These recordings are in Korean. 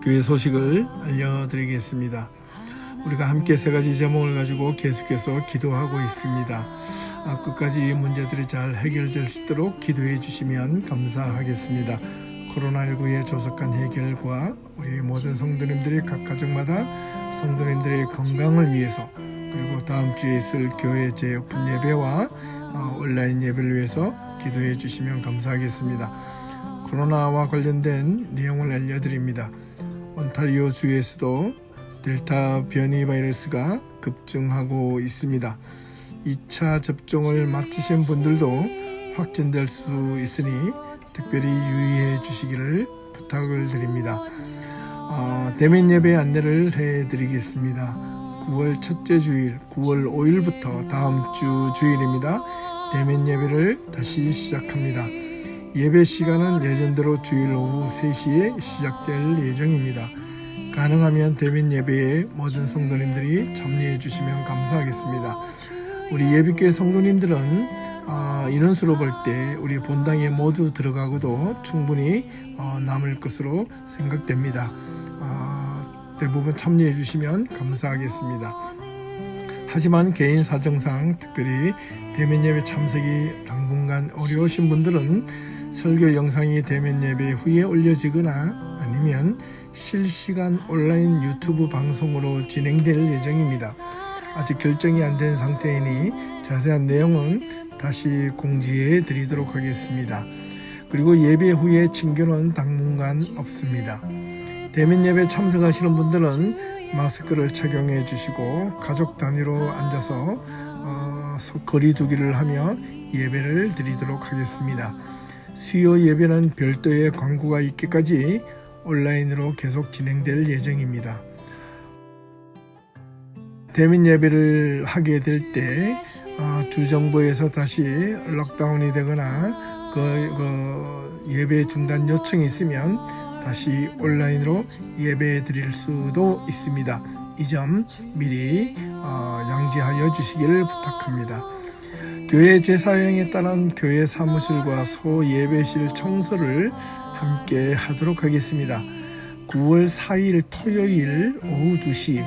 교회 소식을 알려드리겠습니다. 우리가 함께 세 가지 제목을 가지고 계속해서 기도하고 있습니다. 끝까지 문제들이 잘 해결될 수 있도록 기도해 주시면 감사하겠습니다. 코로나19의 조속한 해결과 우리 모든 성도님들이 각 가정마다 성도님들의 건강을 위해서, 그리고 다음 주에 있을 교회 재오픈 예배와 온라인 예배를 위해서 기도해 주시면 감사하겠습니다. 코로나와 관련된 내용을 알려드립니다. 온타리오 주에서도 델타 변이 바이러스가 급증하고 있습니다. 2차 접종을 마치신 분들도 확진될 수 있으니 특별히 유의해 주시기를 부탁을 드립니다. 대면 예배 안내를 해드리겠습니다. 9월 첫째 주일 9월 5일부터 다음 주 주일입니다. 대면 예배를 다시 시작합니다. 예배 시간은 예전대로 주일 오후 3시에 시작될 예정입니다. 가능하면 대면 예배에 모든 성도님들이 참여해 주시면 감사하겠습니다. 우리 예비교회 성도님들은 인원수로 볼 때 우리 본당에 모두 들어가고도 충분히 남을 것으로 생각됩니다. 대부분 참여해 주시면 감사하겠습니다. 하지만 개인 사정상 특별히 대면 예배 참석이 당분간 어려우신 분들은 설교 영상이 대면 예배 후에 올려지거나 아니면 실시간 온라인 유튜브 방송으로 진행될 예정입니다. 아직 결정이 안 된 상태이니 자세한 내용은 다시 공지해 드리도록 하겠습니다. 그리고 예배 후에 친교는 당분간 없습니다. 대면 예배 참석하시는 분들은 마스크를 착용해 주시고 가족 단위로 앉아서 거리 두기를 하며 예배를 드리도록 하겠습니다. 수요 예배는 별도의 광고가 있기까지 온라인으로 계속 진행될 예정입니다. 대면 예배를 하게 될 때 주정부에서 다시 록다운이 되거나 예배 중단 요청이 있으면 다시 온라인으로 예배 드릴 수도 있습니다. 이 점 미리 양지하여 주시기를 부탁합니다. 교회 제사형에 따른 교회 사무실과 소예배실 청소를 함께 하도록 하겠습니다. 9월 4일 토요일 오후 2시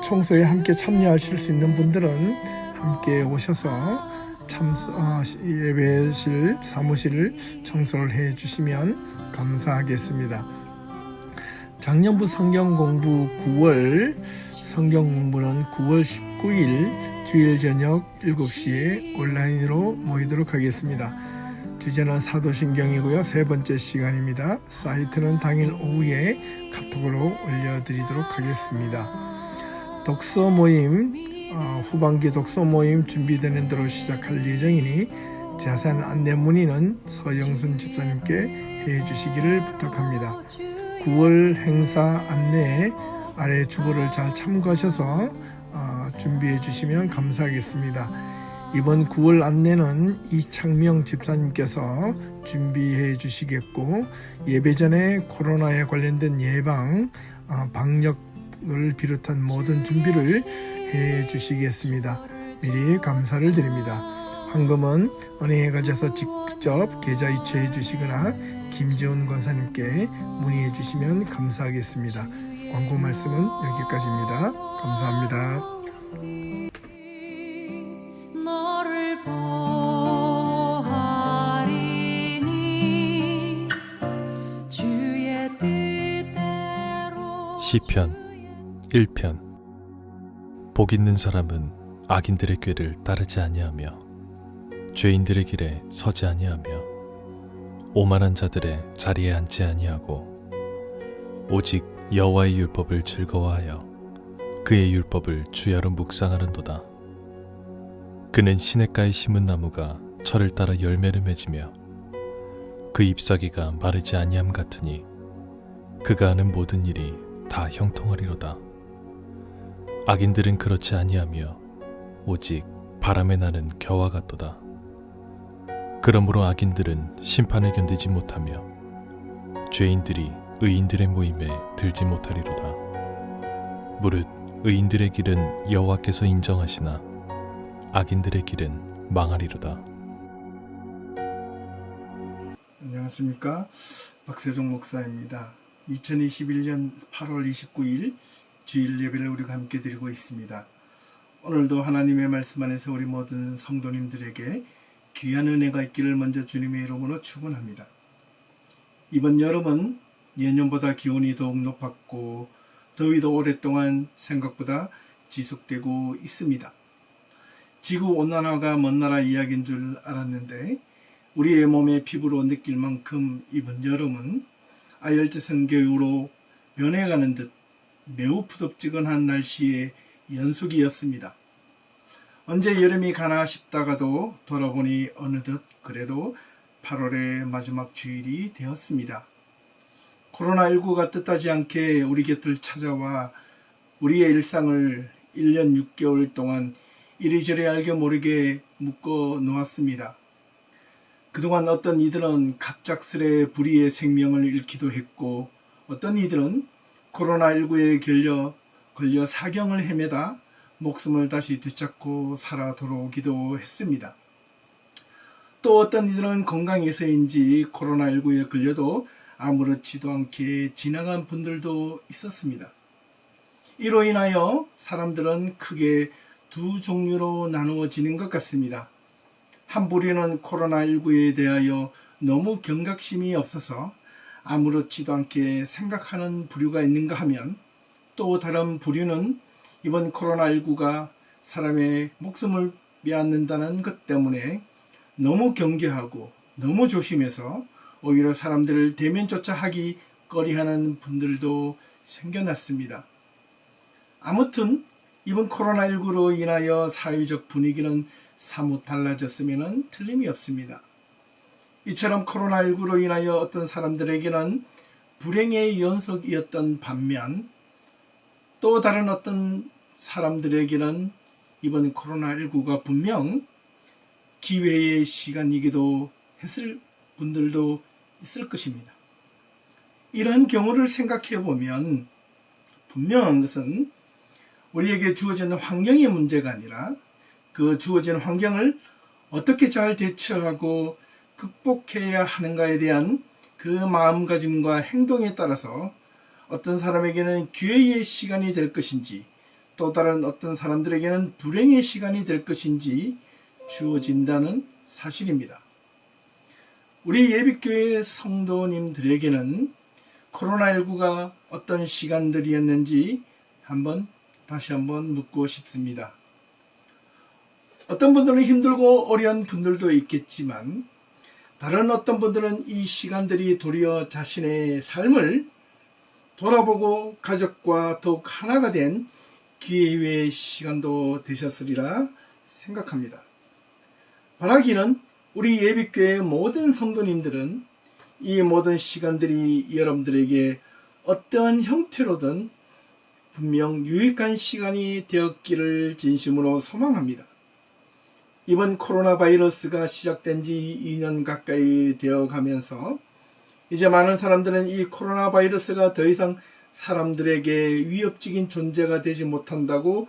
청소에 함께 참여하실 수 있는 분들은 함께 오셔서 예배실 사무실을 청소를 해 주시면 감사하겠습니다. 작년부 성경 공부 9월 성경 공부는 9월 19일 주일 저녁 7시에 온라인으로 모이도록 하겠습니다. 주제는 사도신경이고요. 세 번째 시간입니다. 사이트는 당일 오후에 카톡으로 올려드리도록 하겠습니다. 독서 모임, 후반기 독서 모임 준비되는 대로 시작할 예정이니 자세한 안내 문의는 서영순 집사님께 해주시기를 부탁합니다. 9월 행사 안내에 아래 주보를 잘 참고하셔서 준비해 주시면 감사하겠습니다. 이번 9월 안내는 이창명 집사님께서 준비해 주시겠고, 예배 전에 코로나에 관련된 예방, 방역을 비롯한 모든 준비를 해 주시겠습니다. 미리 감사를 드립니다. 헌금은 은행에 가셔서 직접 계좌 이체해 주시거나 김재훈 권사님께 문의해 주시면 감사하겠습니다. 광고 말씀은 여기까지입니다. 감사합니다. 시편 1편. 복 있는 사람은 악인들의 꾀를 따르지 아니하며 죄인들의 길에 서지 아니하며 오만한 자들의 자리에 앉지 아니하고 오직 여호와의 율법을 즐거워하여 그의 율법을 주야로 묵상하는도다. 그는 시냇가에 심은 나무가 철을 따라 열매를 맺으며 그 잎사귀가 마르지 아니함 같으니 그가 하는 모든 일이 다 형통하리로다. 악인들은 그렇지 아니하며 오직 바람에 나는 겨와 같도다. 그러므로 악인들은 심판을 견디지 못하며 죄인들이 의인들의 모임에 들지 못하리로다. 무릇 의인들의 길은 여호와께서 인정하시나 악인들의 길은 망하리로다. 안녕하십니까, 박세종 목사입니다. 2021년 8월 29일 주일 예배를 우리가 함께 드리고 있습니다. 오늘도 하나님의 말씀 안에서 우리 모든 성도님들에게 귀한 은혜가 있기를 먼저 주님의 이름으로 축원합니다. 이번 여름은 예년보다 기온이 더욱 높았고 더위도 오랫동안 생각보다 지속되고 있습니다. 지구온난화가 먼 나라 이야기인 줄 알았는데 우리의 몸의 피부로 느낄 만큼 이번 여름은 아열대성 겨울로 변해가는 듯 매우 푸덥지근한 날씨의 연속이었습니다. 언제 여름이 가나 싶다가도 돌아보니 어느덧 그래도 8월의 마지막 주일이 되었습니다. 코로나19가 뜻하지 않게 우리 곁을 찾아와 우리의 일상을 1년 6개월 동안 이리저리 알게 모르게 묶어 놓았습니다. 그동안 어떤 이들은 갑작스레 불의의 생명을 잃기도 했고 어떤 이들은 코로나19에 걸려 사경을 헤매다 목숨을 다시 되찾고 살아 돌아오기도 했습니다. 또 어떤 이들은 건강해서인지 코로나19에 걸려도 아무렇지도 않게 지나간 분들도 있었습니다. 이로 인하여 사람들은 크게 두 종류로 나누어지는 것 같습니다. 한 부류는 코로나19에 대하여 너무 경각심이 없어서 아무렇지도 않게 생각하는 부류가 있는가 하면 또 다른 부류는 이번 코로나19가 사람의 목숨을 빼앗는다는 것 때문에 너무 경계하고 너무 조심해서 오히려 사람들을 대면조차 하기 꺼리하는 분들도 생겨났습니다. 아무튼 이번 코로나19로 인하여 사회적 분위기는 사뭇 달라졌으면 틀림이 없습니다. 이처럼 코로나19로 인하여 어떤 사람들에게는 불행의 연속이었던 반면 또 다른 어떤 사람들에게는 이번 코로나19가 분명 기회의 시간이기도 했을 분들도 있을 것입니다. 이러한 경우를 생각해 보면 분명한 것은 우리에게 주어지는 환경의 문제가 아니라 그 주어진 환경을 어떻게 잘 대처하고 극복해야 하는가에 대한 그 마음가짐과 행동에 따라서 어떤 사람에게는 기회의 시간이 될 것인지 또 다른 어떤 사람들에게는 불행의 시간이 될 것인지 주어진다는 사실입니다. 우리 예비교회 성도님들에게는 코로나19가 어떤 시간들이었는지 다시 한번 묻고 싶습니다. 어떤 분들은 힘들고 어려운 분들도 있겠지만 다른 어떤 분들은 이 시간들이 도리어 자신의 삶을 돌아보고 가족과 더욱 하나가 된 기회의 시간도 되셨으리라 생각합니다. 바라기는 우리 예비교회의 모든 성도님들은 이 모든 시간들이 여러분들에게 어떠한 형태로든 분명 유익한 시간이 되었기를 진심으로 소망합니다. 이번 코로나 바이러스가 시작된 지 2년 가까이 되어 가면서 이제 많은 사람들은 이 코로나 바이러스가 더 이상 사람들에게 위협적인 존재가 되지 못한다고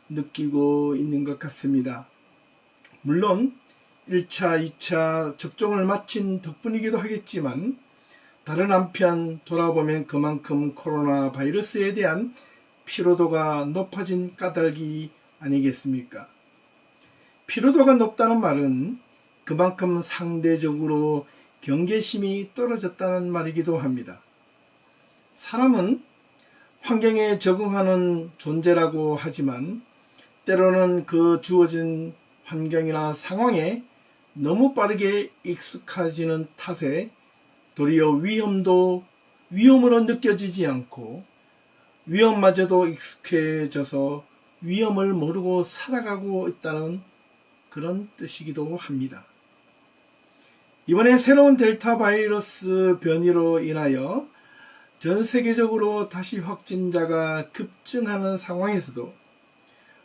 느끼고 있는 것 같습니다. 물론 1차, 2차 접종을 마친 덕분이기도 하겠지만 다른 한편 돌아보면 그만큼 코로나 바이러스에 대한 피로도가 높아진 까닭이 아니겠습니까? 피로도가 높다는 말은 그만큼 상대적으로 경계심이 떨어졌다는 말이기도 합니다. 사람은 환경에 적응하는 존재라고 하지만 때로는 그 주어진 환경이나 상황에 너무 빠르게 익숙해지는 탓에 도리어 위험으로 느껴지지 않고 위험마저도 익숙해져서 위험을 모르고 살아가고 있다는 그런 뜻이기도 합니다. 이번에 새로운 델타 바이러스 변이로 인하여 전 세계적으로 다시 확진자가 급증하는 상황에서도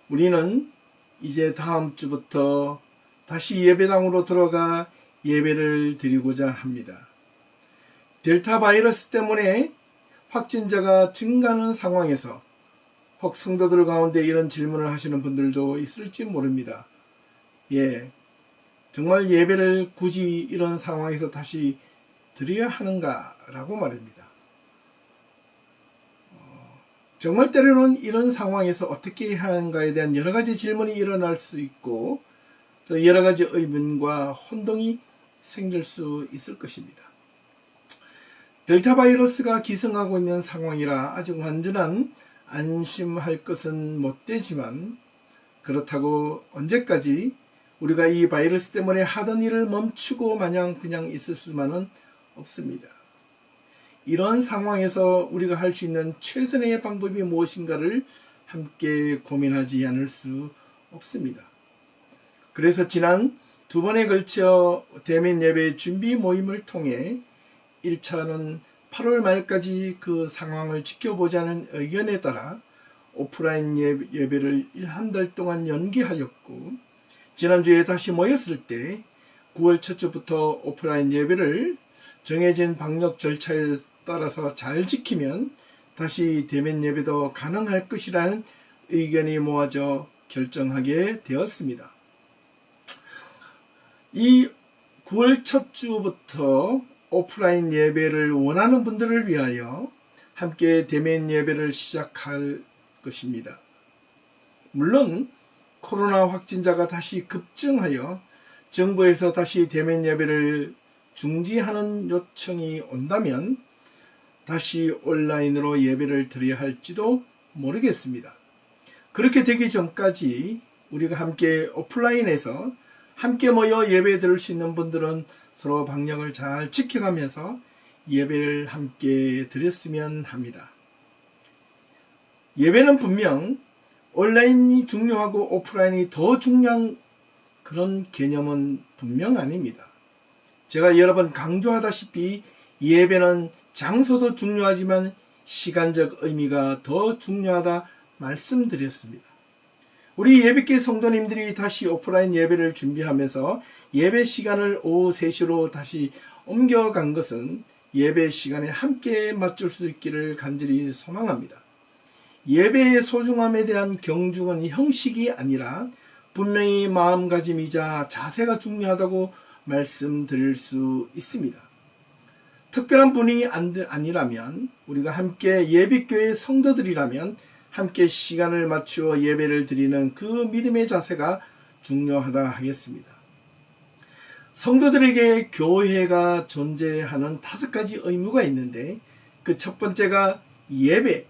우리는 이제 다음 주부터 다시 예배당으로 들어가 예배를 드리고자 합니다. 델타 바이러스 때문에 확진자가 증가하는 상황에서 혹 성도들 가운데 이런 질문을 하시는 분들도 있을지 모릅니다. 정말 예배를 굳이 이런 상황에서 다시 드려야 하는가라고 말입니다. 정말 때로는 이런 상황에서 어떻게 해야 하는가에 대한 여러 가지 질문이 일어날 수 있고 또 여러 가지 의문과 혼동이 생길 수 있을 것입니다. 델타 바이러스가 기승하고 있는 상황이라 아직 완전한 안심할 것은 못 되지만 그렇다고 언제까지 우리가 이 바이러스 때문에 하던 일을 멈추고 마냥 그냥 있을 수만은 없습니다. 이런 상황에서 우리가 할 수 있는 최선의 방법이 무엇인가를 함께 고민하지 않을 수 없습니다. 그래서 지난 2번에 걸쳐 대면 예배 준비 모임을 통해 1차는 8월 말까지 그 상황을 지켜보자는 의견에 따라 오프라인 예배를 한 달 동안 연기하였고, 지난주에 다시 모였을 때 9월 첫 주부터 오프라인 예배를 정해진 방역 절차에 따라서 잘 지키면 다시 대면 예배도 가능할 것이라는 의견이 모아져 결정하게 되었습니다. 이 9월 첫 주부터 오프라인 예배를 원하는 분들을 위하여 함께 대면 예배를 시작할 것입니다. 물론 코로나 확진자가 다시 급증하여 정부에서 다시 대면 예배를 중지하는 요청이 온다면 다시 온라인으로 예배를 드려야 할지도 모르겠습니다. 그렇게 되기 전까지 우리가 함께 오프라인에서 함께 모여 예배 드릴 수 있는 분들은 서로 방역을 잘 지켜가면서 예배를 함께 드렸으면 합니다. 예배는 분명 온라인이 중요하고 오프라인이 더 중요한 그런 개념은 분명 아닙니다. 제가 여러 번 강조하다시피 예배는 장소도 중요하지만 시간적 의미가 더 중요하다 말씀드렸습니다. 우리 예배계 성도님들이 다시 오프라인 예배를 준비하면서 예배 시간을 오후 3시로 다시 옮겨간 것은 예배 시간에 함께 맞출 수 있기를 간절히 소망합니다. 예배의 소중함에 대한 경중은 형식이 아니라 분명히 마음가짐이자 자세가 중요하다고 말씀드릴 수 있습니다. 특별한 분이 아니라면 우리가 함께 예배교회 성도들이라면 함께 시간을 맞추어 예배를 드리는 그 믿음의 자세가 중요하다 하겠습니다. 성도들에게 교회가 존재하는 5가지 의무가 있는데 그 첫 번째가 예배,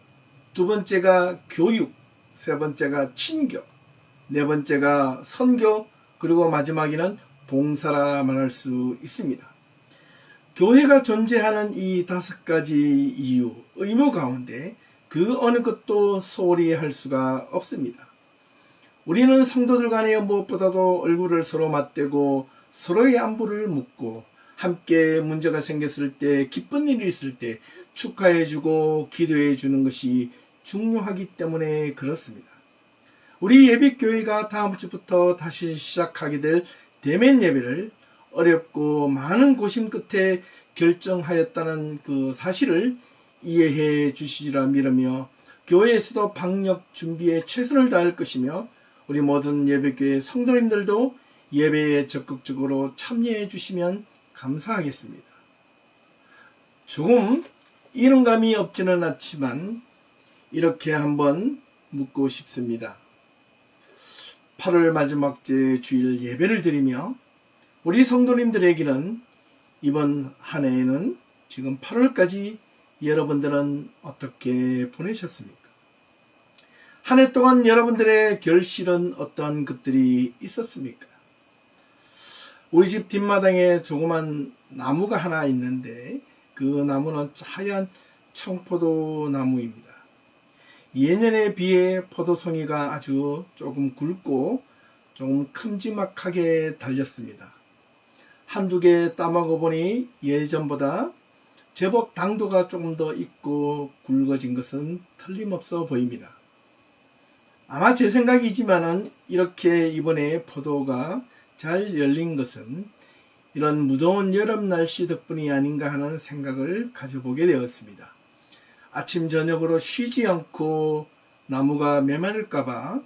두 번째가 교육, 세 번째가 친교, 네 번째가 선교, 그리고 마지막에는 봉사라 말할 수 있습니다. 교회가 존재하는 이 5가지 이유, 의무 가운데 그 어느 것도 소홀히 할 수가 없습니다. 우리는 성도들 간에 무엇보다도 얼굴을 서로 맞대고 서로의 안부를 묻고 함께 문제가 생겼을 때, 기쁜 일이 있을 때 축하해주고 기도해주는 것이 중요하기 때문에 그렇습니다. 우리 예배교회가 다음 주부터 다시 시작하게 될 대면 예배를 어렵고 많은 고심 끝에 결정하였다는 그 사실을 이해해 주시리라 믿으며 교회에서도 방역 준비에 최선을 다할 것이며 우리 모든 예배교회 성도님들도 예배에 적극적으로 참여해 주시면 감사하겠습니다. 조금 이른감이 없지는 않지만 이렇게 한번 묻고 싶습니다. 8월 마지막 주일 예배를 드리며 우리 성도님들에게는 이번 한 해에는 지금 8월까지 여러분들은 어떻게 보내셨습니까? 한 해 동안 여러분들의 결실은 어떠한 것들이 있었습니까? 우리 집 뒷마당에 조그만 나무가 하나 있는데 그 나무는 하얀 청포도 나무입니다. 예년에 비해 포도송이가 아주 조금 굵고 조금 큼지막하게 달렸습니다. 한두 개 따먹어 보니 예전보다 제법 당도가 조금 더 있고 굵어진 것은 틀림없어 보입니다. 아마 제 생각이지만은 이렇게 이번에 포도가 잘 열린 것은 이런 무더운 여름 날씨 덕분이 아닌가 하는 생각을 가져보게 되었습니다. 아침 저녁으로 쉬지 않고 나무가 메마를까봐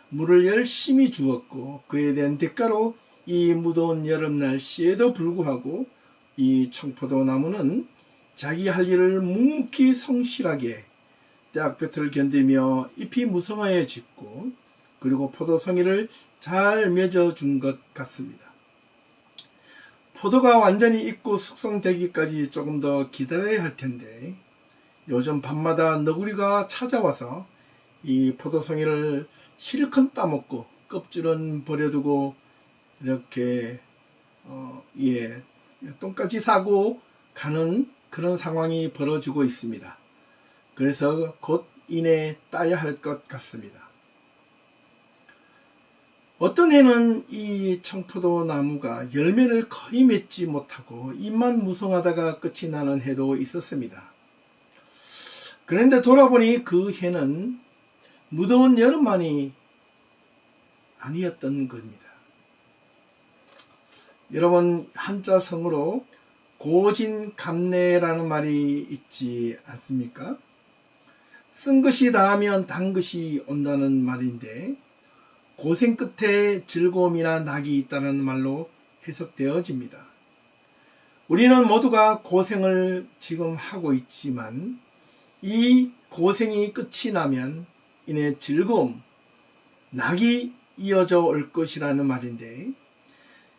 물을 열심히 주었고 그에 대한 대가로 이 무더운 여름 날씨에도 불구하고 이 청포도 나무는 자기 할 일을 묵묵히 성실하게 때학볕을 견디며 잎이 무성하여짓고 그리고 포도송이를 잘 맺어준 것 같습니다. 포도가 완전히 익고 숙성되기까지 조금 더 기다려야 할 텐데 요즘 밤마다 너구리가 찾아와서 이 포도송이를 실컷 따먹고 껍질은 버려두고 이렇게 똥까지 싸고 가는 그런 상황이 벌어지고 있습니다. 그래서 곧 이내 따야 할 것 같습니다. 어떤 해는 이 청포도 나무가 열매를 거의 맺지 못하고 잎만 무성하다가 끝이 나는 해도 있었습니다. 그런데 돌아보니 그 해는 무더운 여름만이 아니었던 겁니다. 여러분, 한자성으로 고진감래라는 말이 있지 않습니까? 쓴 것이 닿으면 단 것이 온다는 말인데 고생 끝에 즐거움이나 낙이 있다는 말로 해석되어집니다. 우리는 모두가 고생을 지금 하고 있지만 이 고생이 끝이 나면 이내 즐거움, 낙이 이어져 올 것이라는 말인데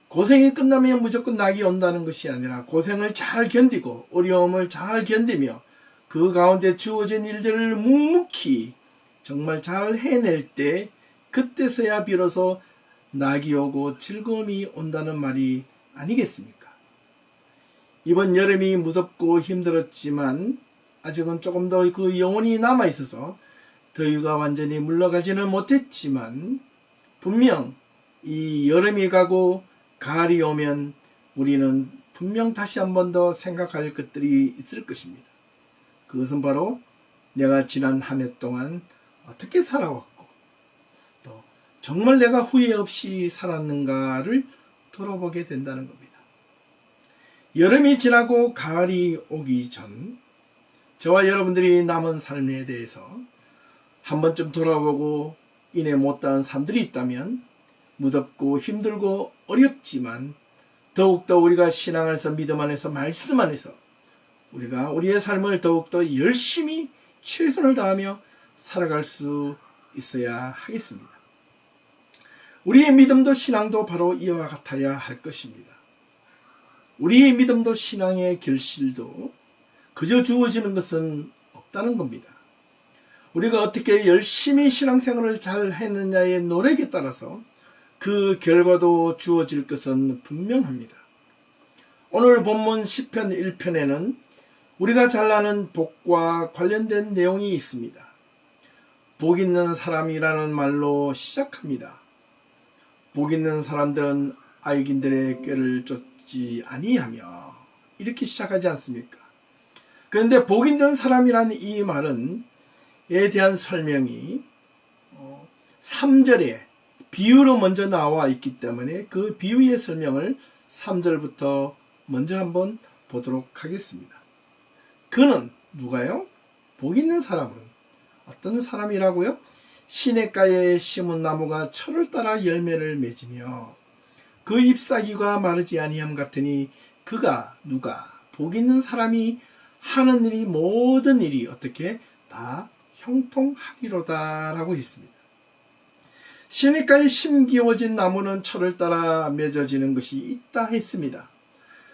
고생이 끝나면 무조건 낙이 온다는 것이 아니라 고생을 잘 견디고 어려움을 잘 견디며 그 가운데 주어진 일들을 묵묵히 정말 잘 해낼 때 그때서야 비로소 낙이 오고 즐거움이 온다는 말이 아니겠습니까? 이번 여름이 무덥고 힘들었지만 아직은 조금 더 그 영혼이 남아있어서 더위가 완전히 물러가지는 못했지만 분명 이 여름이 가고 가을이 오면 우리는 분명 다시 한 번 더 생각할 것들이 있을 것입니다. 그것은 바로 내가 지난 한 해 동안 어떻게 살아왔고 또 정말 내가 후회 없이 살았는가를 돌아보게 된다는 겁니다. 여름이 지나고 가을이 오기 전 저와 여러분들이 남은 삶에 대해서 한 번쯤 돌아보고 이내 못다한 삶들이 있다면 무덥고 힘들고 어렵지만 더욱더 우리가 신앙 안에서 믿음 안에서 말씀 안에서 우리가 우리의 삶을 더욱더 열심히 최선을 다하며 살아갈 수 있어야 하겠습니다. 우리의 믿음도 신앙도 바로 이와 같아야 할 것입니다. 우리의 믿음도 신앙의 결실도 그저 주어지는 것은 없다는 겁니다. 우리가 어떻게 열심히 신앙생활을 잘 했느냐의 노력에 따라서 그 결과도 주어질 것은 분명합니다. 오늘 본문 시편 1편에는 우리가 잘 아는 복과 관련된 내용이 있습니다. 복 있는 사람이라는 말로 시작합니다. 복 있는 사람들은 악인들의 꾀를 쫓지 아니하며 이렇게 시작하지 않습니까? 그런데 복 있는 사람이라는 이 말은 에 대한 설명이 3절에 비유로 먼저 나와 있기 때문에 그 비유의 설명을 3절부터 먼저 한번 보도록 하겠습니다. 그는 누가요? 복 있는 사람은 어떤 사람이라고요? 시냇가에 심은 나무가 철을 따라 열매를 맺으며 그 잎사귀가 마르지 아니함 같으니 그가 누가 복 있는 사람이 하는 일이 모든 일이 어떻게 다 형통하리로다 라고 했습니다. 시냇가에 심기워진 나무는 철을 따라 맺어지는 것이 있다 했습니다.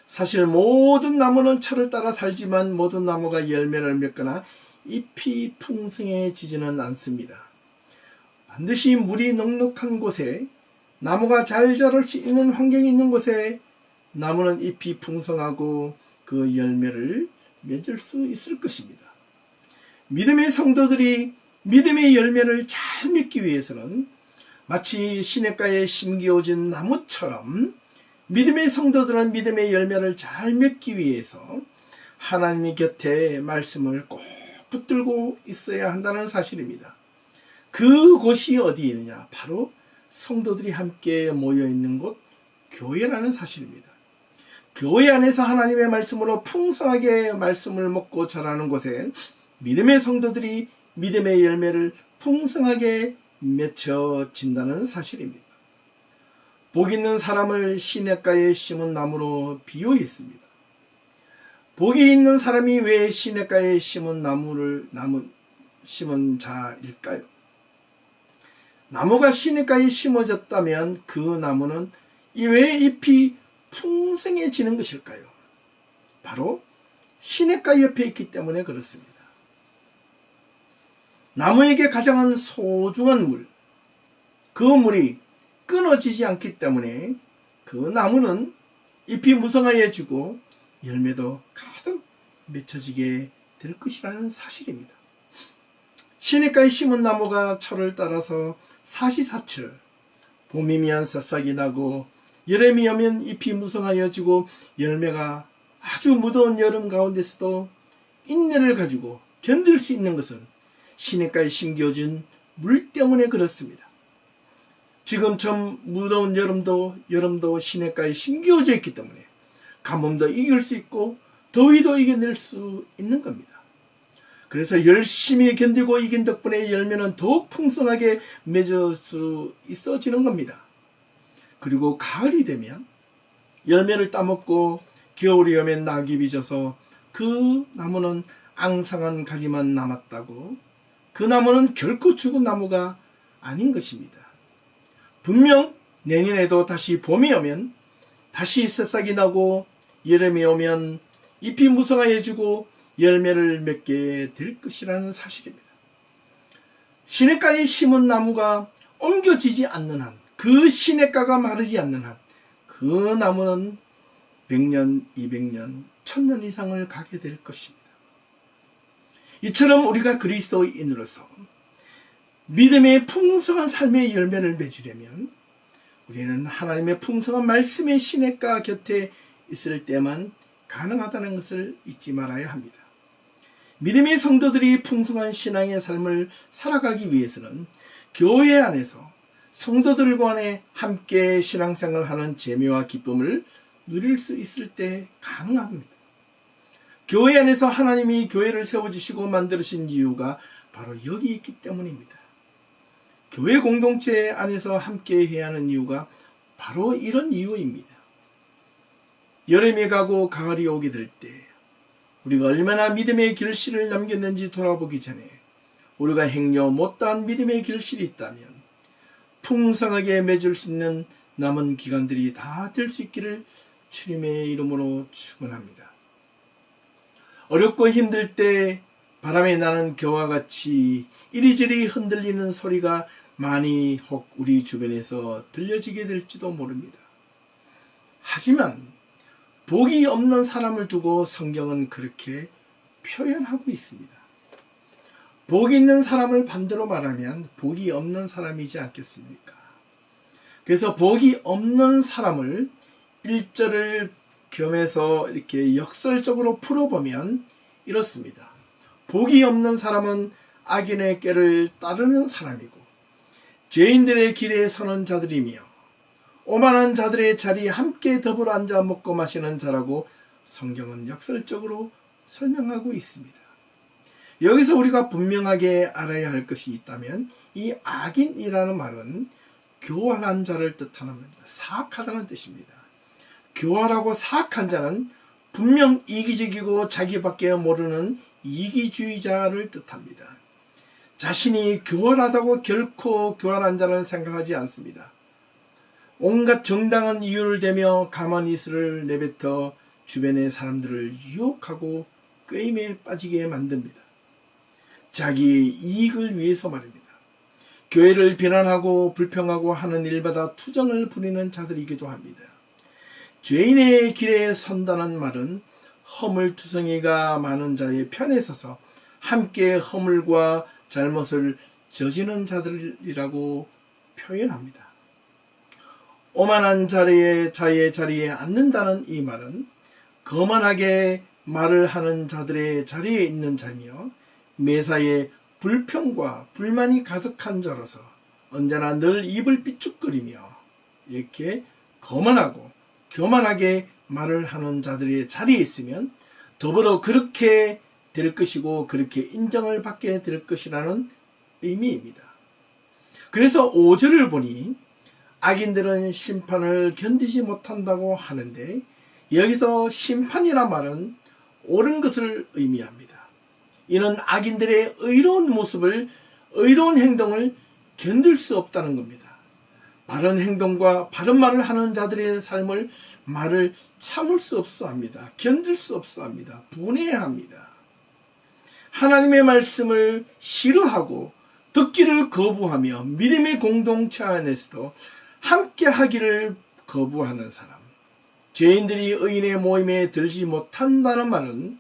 사실 모든 나무는 철을 따라 살지만 모든 나무가 열매를 맺거나 잎이 풍성해지지는 않습니다. 반드시 물이 넉넉한 곳에 나무가 잘 자랄 수 있는 환경이 있는 곳에 나무는 잎이 풍성하고 그 열매를 맺을 수 있을 것입니다. 믿음의 성도들이 믿음의 열매를 잘 맺기 위해서는 마치 시냇가에 심기워진 나무처럼 믿음의 성도들은 믿음의 열매를 잘 맺기 위해서 하나님의 곁에 말씀을 꼭 붙들고 있어야 한다는 사실입니다. 그곳이 어디 있느냐? 바로 성도들이 함께 모여있는 곳, 교회라는 사실입니다. 교회 안에서 하나님의 말씀으로 풍성하게 말씀을 먹고 자라는 곳에 믿음의 성도들이 믿음의 열매를 풍성하게 맺혀진다는 사실입니다. 복 있는 사람을 시냇가에 심은 나무로 비유했습니다. 복이 있는 사람이 왜 시냇가에 심은 나무를 심은 자일까요? 나무가 시냇가에 심어졌다면 그 나무는 왜 잎이 풍성해지는 것일까요? 바로 시냇가 옆에 있기 때문에 그렇습니다. 나무에게 가장 소중한 물, 그 물이 끊어지지 않기 때문에 그 나무는 잎이 무성해지고 열매도 가득 맺혀지게 될 것이라는 사실입니다. 시냇가에 심은 나무가 철을 따라서 사시사철, 봄이면 새싹이 나고 여름이 오면 잎이 무성하여지고 열매가 아주 무더운 여름 가운데서도 인내를 가지고 견딜 수 있는 것은 시냇가에 심겨진 물 때문에 그렇습니다. 지금처럼 무더운 여름도 시냇가에 심겨져 있기 때문에 가뭄도 이길 수 있고 더위도 이겨낼 수 있는 겁니다. 그래서 열심히 견디고 이긴 덕분에 열매는 더욱 풍성하게 맺을 수 있어지는 겁니다. 그리고 가을이 되면 열매를 따먹고 겨울이 오면 낙엽이 져서 그 나무는 앙상한 가지만 남았다고 그 나무는 결코 죽은 나무가 아닌 것입니다. 분명 내년에도 다시 봄이 오면 다시 새싹이 나고 여름이 오면 잎이 무성해지고 열매를 맺게 될 것이라는 사실입니다. 시냇가에 심은 나무가 옮겨지지 않는 한, 그 시냇가가 마르지 않는 한, 그 나무는 100년, 200년, 1000년 이상을 가게 될 것입니다. 이처럼 우리가 그리스도인으로서 믿음의 풍성한 삶의 열매를 맺으려면 우리는 하나님의 풍성한 말씀의 시냇가 곁에 있을 때만 가능하다는 것을 잊지 말아야 합니다. 믿음의 성도들이 풍성한 신앙의 삶을 살아가기 위해서는 교회 안에서 성도들과 함께 신앙생활을 하는 재미와 기쁨을 누릴 수 있을 때 가능합니다. 교회 안에서 하나님이 교회를 세워주시고 만드신 이유가 바로 여기 있기 때문입니다. 교회 공동체 안에서 함께 해야 하는 이유가 바로 이런 이유입니다. 여름이 가고 가을이 오게 될 때 우리가 얼마나 믿음의 결실을 남겼는지 돌아보기 전에 우리가 행여 못다한 믿음의 결실이 있다면 풍성하게 맺을 수 있는 남은 기간들이 다 될 수 있기를 주님의 이름으로 축원합니다. 어렵고 힘들 때 바람에 나는 겨와 같이 이리저리 흔들리는 소리가 많이 혹 우리 주변에서 들려지게 될지도 모릅니다. 하지만 복이 없는 사람을 두고 성경은 그렇게 표현하고 있습니다. 복이 있는 사람을 반대로 말하면 복이 없는 사람이지 않겠습니까? 그래서 복이 없는 사람을 1절을 겸해서 이렇게 역설적으로 풀어보면 이렇습니다. 복이 없는 사람은 악인의 꾀를 따르는 사람이고 죄인들의 길에 서는 자들이며 오만한 자들의 자리에 함께 더불어 앉아 먹고 마시는 자라고 성경은 역설적으로 설명하고 있습니다. 여기서 우리가 분명하게 알아야 할 것이 있다면 이 악인이라는 말은 교활한 자를 뜻하는 겁니다. 사악하다는 뜻입니다. 교활하고 사악한 자는 분명 이기적이고 자기밖에 모르는 이기주의자를 뜻합니다. 자신이 교활하다고 결코 교활한 자는 생각하지 않습니다. 온갖 정당한 이유를 대며 가만히 있으를 내뱉어 주변의 사람들을 유혹하고 꾀임에 빠지게 만듭니다. 자기의 이익을 위해서 말입니다. 교회를 비난하고 불평하고 하는 일마다 투정을 부리는 자들이기도 합니다. 죄인의 길에 선다는 말은 허물투성이가 많은 자의 편에 서서 함께 허물과 잘못을 저지르는 자들이라고 표현합니다. 오만한 자의 자리에 앉는다는 이 말은 거만하게 말을 하는 자들의 자리에 있는 자며 매사에 불평과 불만이 가득한 자로서 언제나 늘 입을 삐죽거리며 이렇게 거만하고 교만하게 말을 하는 자들의 자리에 있으면 더불어 그렇게 될 것이고 그렇게 인정을 받게 될 것이라는 의미입니다. 그래서 5절을 보니 악인들은 심판을 견디지 못한다고 하는데 여기서 심판이란 말은 옳은 것을 의미합니다. 이는 악인들의 의로운 모습을, 의로운 행동을 견딜 수 없다는 겁니다. 바른 행동과 바른 말을 하는 자들의 삶을, 말을 참을 수 없어 합니다. 견딜 수 없어 합니다. 분해야 합니다. 하나님의 말씀을 싫어하고 듣기를 거부하며 믿음의 공동체 안에서도 함께 하기를 거부하는 사람. 죄인들이 의인의 모임에 들지 못한다는 말은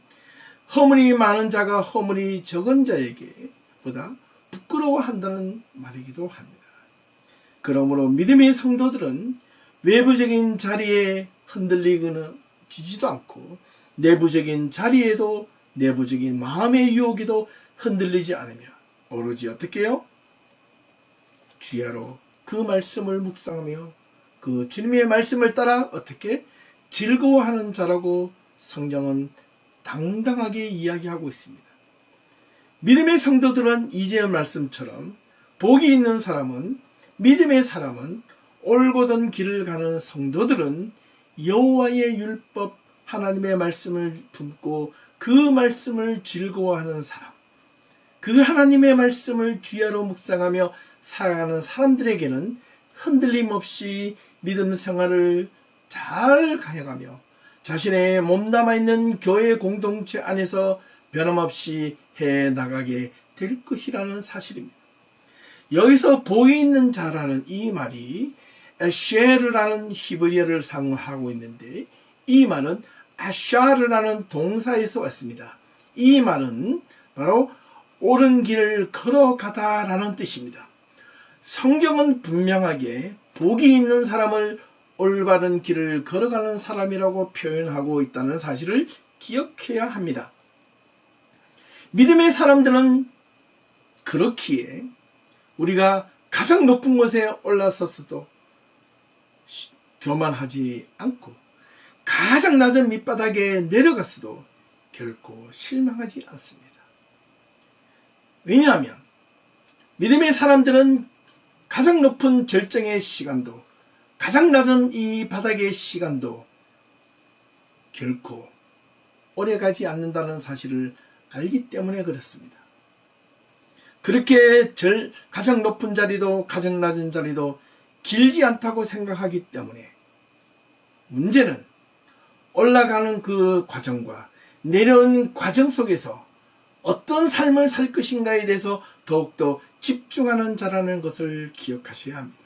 허물이 많은 자가 허물이 적은 자에게 보다 부끄러워한다는 말이기도 합니다. 그러므로 믿음의 성도들은 외부적인 자리에 흔들리지도 않고 내부적인 자리에도 내부적인 마음의 유혹에도 흔들리지 않으며 오로지 어떻게 해요? 주야로 그 말씀을 묵상하며 그 주님의 말씀을 따라 어떻게 즐거워하는 자라고 성경은 당당하게 이야기하고 있습니다. 믿음의 성도들은 이제의 말씀처럼 복이 있는 사람은, 믿음의 사람은, 올곧은 길을 가는 성도들은 여호와의 율법 하나님의 말씀을 품고 그 말씀을 즐거워하는 사람, 그 하나님의 말씀을 주야로 묵상하며 살아가는 사람들에게는 흔들림 없이 믿음 생활을 잘 가해가며 자신의 몸담아 있는 교회 공동체 안에서 변함없이 해나가게 될 것이라는 사실입니다. 여기서 복이 있는 자라는 이 말이 에쉐르라는 히브리어를 사용하고 있는데 이 말은 아샤르라는 동사에서 왔습니다. 이 말은 바로 옳은 길을 걸어가다라는 뜻입니다. 성경은 분명하게 복이 있는 사람을 올바른 길을 걸어가는 사람이라고 표현하고 있다는 사실을 기억해야 합니다. 믿음의 사람들은 그렇기에 우리가 가장 높은 곳에 올라섰어도 교만하지 않고 가장 낮은 밑바닥에 내려갔어도 결코 실망하지 않습니다. 왜냐하면 믿음의 사람들은 가장 높은 절정의 시간도 가장 낮은 이 바닥의 시간도 결코 오래가지 않는다는 사실을 알기 때문에 그렇습니다. 그렇게 가장 높은 자리도 가장 낮은 자리도 길지 않다고 생각하기 때문에 문제는 올라가는 그 과정과 내려오는 과정 속에서 어떤 삶을 살 것인가에 대해서 더욱더 집중하는 자라는 것을 기억하셔야 합니다.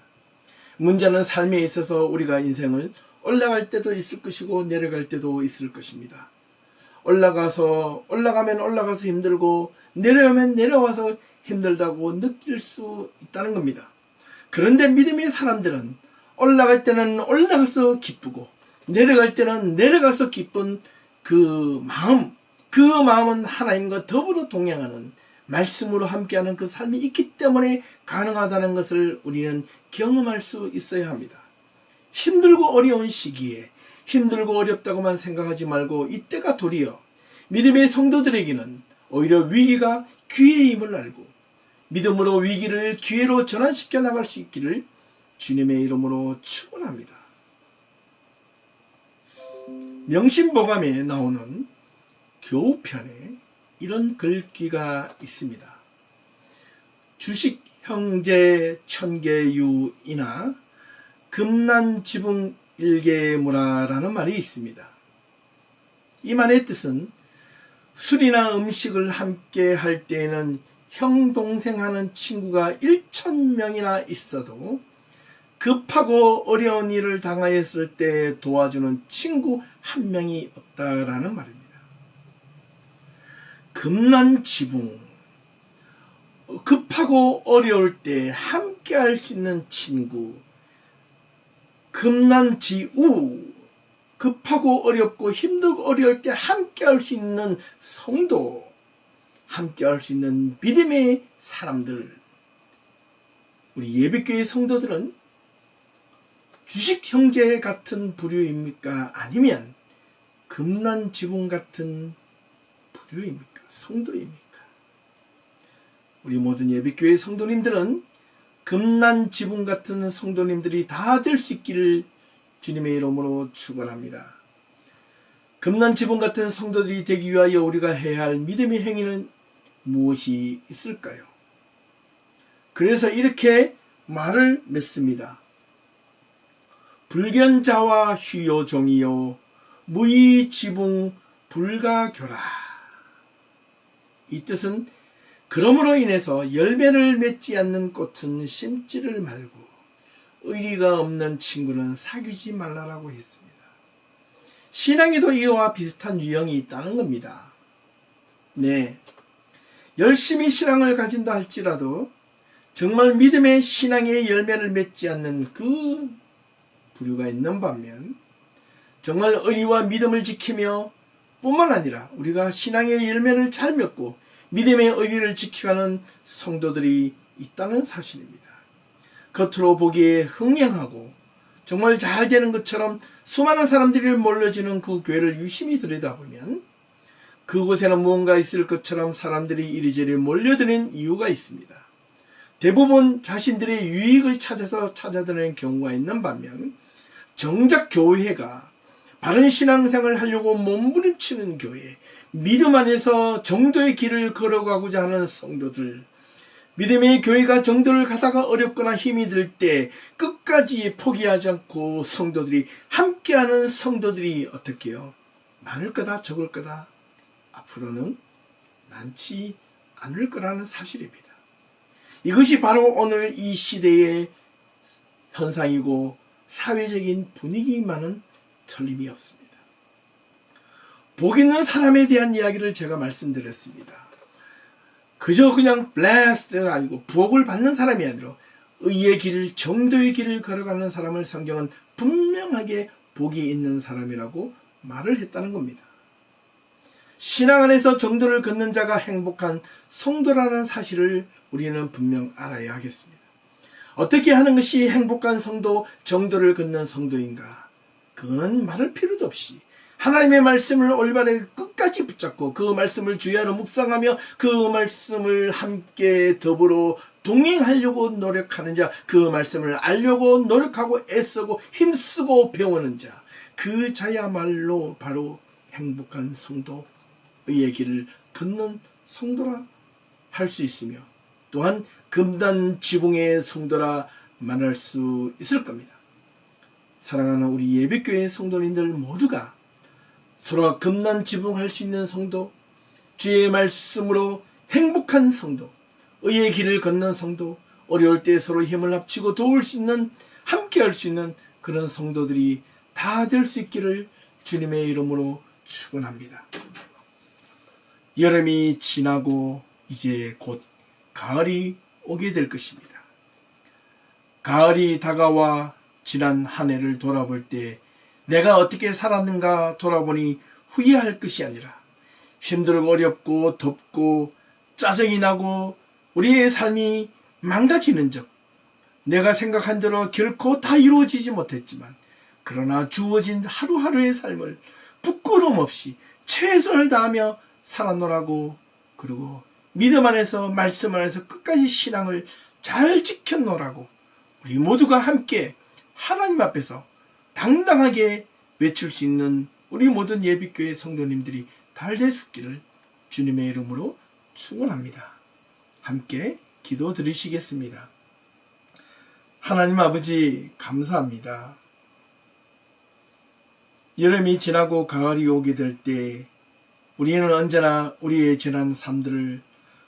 문제는 삶에 있어서 우리가 인생을 올라갈 때도 있을 것이고 내려갈 때도 있을 것입니다. 올라가면 올라가서 힘들고 내려오면 내려와서 힘들다고 느낄 수 있다는 겁니다. 그런데 믿음의 사람들은 올라갈 때는 올라가서 기쁘고 내려갈 때는 내려가서 기쁜 그 마음은 하나님과 더불어 동행하는 말씀으로 함께하는 그 삶이 있기 때문에 가능하다는 것을 우리는 경험할 수 있어야 합니다. 힘들고 어려운 시기에 힘들고 어렵다고만 생각하지 말고 이때가 도리어 믿음의 성도들에게는 오히려 위기가 기회임을 알고 믿음으로 위기를 기회로 전환시켜 나갈 수 있기를 주님의 이름으로 축원합니다. 명심보감에 나오는 교우편에 이런 글귀가 있습니다. 주식 형제 천개유이나 금난 지붕 일개무라라는 말이 있습니다. 이 말의 뜻은 술이나 음식을 함께 할 때에는 형 동생 하는 친구가 1,000명이나 있어도 급하고 어려운 일을 당하였을 때 도와주는 친구 한 명이 없다라는 말입니다. 금난 지붕, 급하고 어려울 때 함께 할 수 있는 친구, 금난지우, 급하고 어렵고 힘들고 어려울 때 함께 할 수 있는 성도, 함께 할 수 있는 믿음의 사람들. 우리 예배교회 성도들은 주식 형제 같은 부류입니까? 아니면 금난 지붕 같은 부류입니까? 성도입니까? 우리 모든 예배교회 성도님들은 금난 지붕 같은 성도님들이 다 될 수 있기를 주님의 이름으로 축원합니다. 금난 지붕 같은 성도들이 되기 위하여 우리가 해야 할 믿음의 행위는 무엇이 있을까요? 그래서 이렇게 말을 맺습니다. 불견자와 휴요종이요 무의지붕 불가교라. 이 뜻은 그러므로 인해서 열매를 맺지 않는 꽃은 심지를 말고 의리가 없는 친구는 사귀지 말라라고 했습니다. 신앙에도 이와 비슷한 유형이 있다는 겁니다. 네, 열심히 신앙을 가진다 할지라도 정말 믿음의 신앙의 열매를 맺지 않는 그 부류가 있는 반면 정말 의리와 믿음을 지키며 뿐만 아니라 우리가 신앙의 열매를 잘 맺고 믿음의 의리를 지켜가는 성도들이 있다는 사실입니다. 겉으로 보기에 흥행하고 정말 잘 되는 것처럼 수많은 사람들이 몰려지는 그 교회를 유심히 들여다보면 그곳에는 무언가 있을 것처럼 사람들이 이리저리 몰려드는 이유가 있습니다. 대부분 자신들의 유익을 찾아서 찾아드는 경우가 있는 반면 정작 교회가 바른 신앙생활을 하려고 몸부림치는 교회, 믿음 안에서 정도의 길을 걸어가고자 하는 성도들, 믿음의 교회가 정도를 가다가 어렵거나 힘이 들 때 끝까지 포기하지 않고 성도들이 함께하는 성도들이 어떻게 해요? 많을 거다 적을 거다? 앞으로는 많지 않을 거라는 사실입니다. 이것이 바로 오늘 이 시대의 현상이고 사회적인 분위기만은 틀림이 없습니다. 복 있는 사람에 대한 이야기를 제가 말씀드렸습니다. 그저 그냥 blessed가 아니고 부복을 받는 사람이 아니라 의의 길, 정도의 길을 걸어가는 사람을 성경은 분명하게 복이 있는 사람이라고 말을 했다는 겁니다. 신앙 안에서 정도를 걷는 자가 행복한 성도라는 사실을 우리는 분명 알아야 하겠습니다. 어떻게 하는 것이 행복한 성도, 정도를 걷는 성도인가? 그거는 말할 필요도 없이 하나님의 말씀을 올바르게 끝까지 붙잡고 그 말씀을 주야로 묵상하며 그 말씀을 함께 더불어 동행하려고 노력하는 자, 그 말씀을 알려고 노력하고 애쓰고 힘쓰고 배우는 자, 그 자야말로 바로 행복한 성도, 의의 길을 걷는 성도라 할 수 있으며 또한 금단 지붕의 성도라 말할 수 있을 겁니다. 사랑하는 우리 예배교회 성도님들 모두가 서로 금난 지붕할 수 있는 성도, 주의 말씀으로 행복한 성도, 의의 길을 걷는 성도, 어려울 때 서로 힘을 합치고 도울 수 있는, 함께 할 수 있는 그런 성도들이 다 될 수 있기를 주님의 이름으로 축원합니다. 여름이 지나고 이제 곧 가을이 오게 될 것입니다. 가을이 다가와 지난 한 해를 돌아볼 때 내가 어떻게 살았는가 돌아보니 후회할 것이 아니라 힘들고 어렵고 덥고 짜증이 나고 우리의 삶이 망가지는 적, 내가 생각한 대로 결코 다 이루어지지 못했지만 그러나 주어진 하루하루의 삶을 부끄러움 없이 최선을 다하며 살아노라고, 그리고 믿음 안에서 말씀 안에서 끝까지 신앙을 잘 지켜노라고 우리 모두가 함께 하나님 앞에서 당당하게 외칠 수 있는 우리 모든 예비교회 성도님들이 다 될 수 있기를 주님의 이름으로 축원합니다. 함께 기도 드리시겠습니다. 하나님 아버지 감사합니다. 여름이 지나고 가을이 오게 될 때 우리는 언제나 우리의 지난 삶들을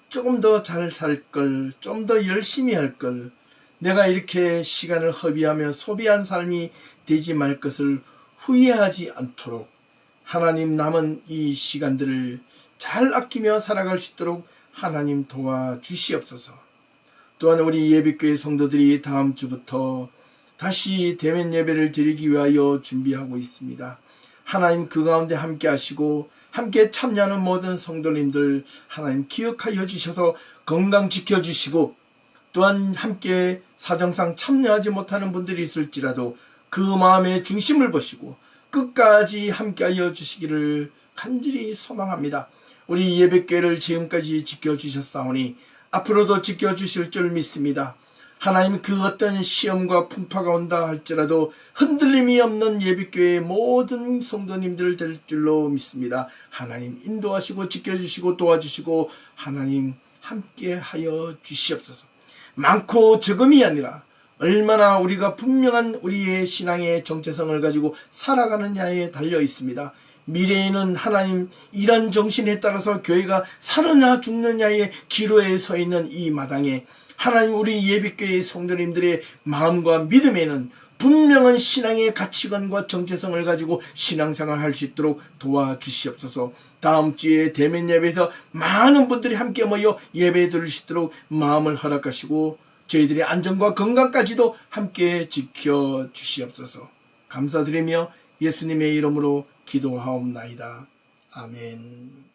조금 더 잘 살 걸, 좀 더 열심히 할 걸, 내가 이렇게 시간을 허비하며 소비한 삶이 되지 말 것을 후회하지 않도록 하나님 남은 이 시간들을 잘 아끼며 살아갈 수 있도록 하나님 도와주시옵소서. 또한 우리 예비교회 성도들이 다음 주부터 다시 대면 예배를 드리기 위하여 준비하고 있습니다. 하나님 그 가운데 함께 하시고 함께 참여하는 모든 성도님들 하나님 기억하여 주셔서 건강 지켜주시고, 또한 함께 사정상 참여하지 못하는 분들이 있을지라도 그 마음의 중심을 보시고 끝까지 함께하여 주시기를 간절히 소망합니다. 우리 예배교회를 지금까지 지켜주셨사오니 앞으로도 지켜주실 줄 믿습니다. 하나님 그 어떤 시험과 풍파가 온다 할지라도 흔들림이 없는 예비교회의 모든 성도님들 될 줄로 믿습니다. 하나님 인도하시고 지켜주시고 도와주시고 하나님 함께하여 주시옵소서. 많고 적음이 아니라 얼마나 우리가 분명한 우리의 신앙의 정체성을 가지고 살아가느냐에 달려 있습니다. 미래에는 하나님 이런 정신에 따라서 교회가 사느냐 죽느냐의 기로에 서 있는 이 마당에 하나님 우리 예비교회의 성도님들의 마음과 믿음에는 분명한 신앙의 가치관과 정체성을 가지고 신앙생활 할 수 있도록 도와주시옵소서. 다음 주에 대면 예배에서 많은 분들이 함께 모여 예배 드릴 수 있도록 마음을 허락하시고 저희들의 안전과 건강까지도 함께 지켜주시옵소서. 감사드리며 예수님의 이름으로 기도하옵나이다. 아멘.